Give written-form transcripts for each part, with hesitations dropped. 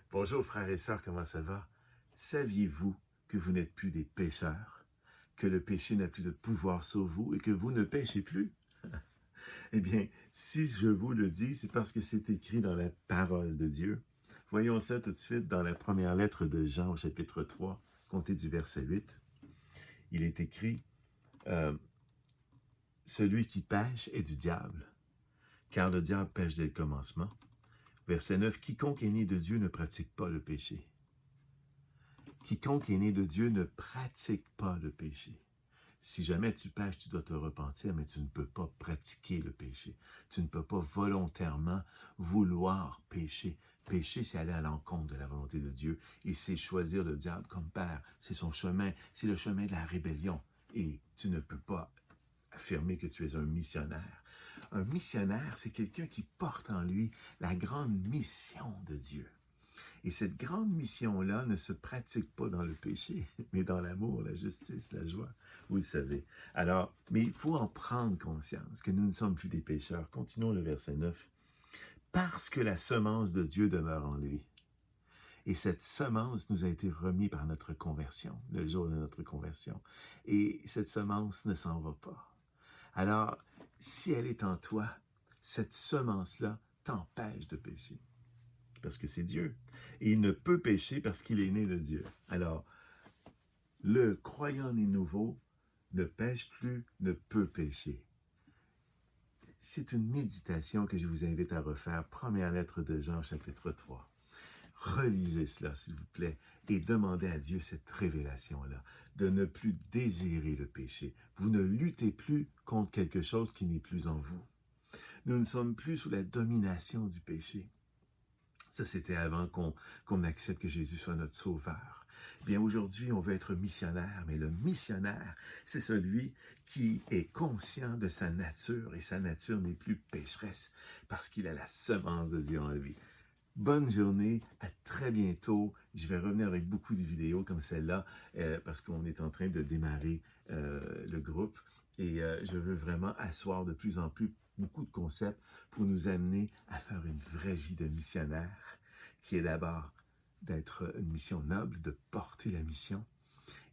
Bonjour frères et sœurs, comment ça va? Saviez-vous que vous n'êtes plus des pécheurs, que le péché n'a plus de pouvoir sur vous et que vous ne péchez plus? Eh bien, si je vous le dis, c'est parce que c'est écrit dans la parole de Dieu. Voyons ça tout de suite dans la première lettre de Jean au chapitre 3, comptez du verset 8. Il est écrit, euh, celui qui pêche est du diable, car le diable pêche dès le commencement. Verset 9, quiconque est né de Dieu ne pratique pas le péché. Quiconque est né de Dieu ne pratique pas le péché. Si jamais tu pêches, tu dois te repentir, mais tu ne peux pas pratiquer le péché. Tu ne peux pas volontairement vouloir pécher. Pécher, c'est aller à l'encontre de la volonté de Dieu et c'est choisir le diable comme père. C'est son chemin, c'est le chemin de la rébellion. Et tu ne peux pas affirmer que tu es un missionnaire. Un missionnaire, c'est quelqu'un qui porte en lui la grande mission de Dieu. Et cette grande mission-là ne se pratique pas dans le péché, mais dans l'amour, la justice, la joie, vous le savez. Alors, mais il faut en prendre conscience que nous ne sommes plus des pécheurs. Continuons le verset 9. Parce que la semence de Dieu demeure en lui. Et cette semence nous a été remise par notre conversion, le jour de notre conversion. Et cette semence ne s'en va pas. Alors, si elle est en toi, cette semence-là t'empêche de pécher. Parce que c'est Dieu. Et il ne peut pécher parce qu'il est né de Dieu. Alors, le croyant né nouveau ne pêche plus, ne peut pécher. C'est une méditation que je vous invite à refaire. Première lettre de Jean, chapitre 3. Relisez cela, s'il vous plaît, et demandez à Dieu cette révélation-là, de ne plus désirer le péché. Vous ne luttez plus contre quelque chose qui n'est plus en vous. Nous ne sommes plus sous la domination du péché. Ça, c'était avant qu'on accepte que Jésus soit notre sauveur. Bien, aujourd'hui, on veut être missionnaire, mais le missionnaire, c'est celui qui est conscient de sa nature, et sa nature n'est plus pécheresse, parce qu'il a la semence de Dieu en lui. Bonne journée, à très bientôt. Je vais revenir avec beaucoup de vidéos comme celle-là, parce qu'on est en train de démarrer le groupe. Et je veux vraiment asseoir de plus en plus beaucoup de concepts pour nous amener à faire une vraie vie de missionnaire, qui est d'abord d'être une mission noble, de porter la mission,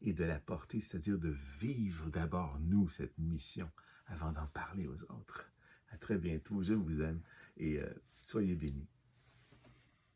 et de la porter, c'est-à-dire de vivre d'abord, nous, cette mission, avant d'en parler aux autres. À très bientôt, je vous aime, et soyez bénis.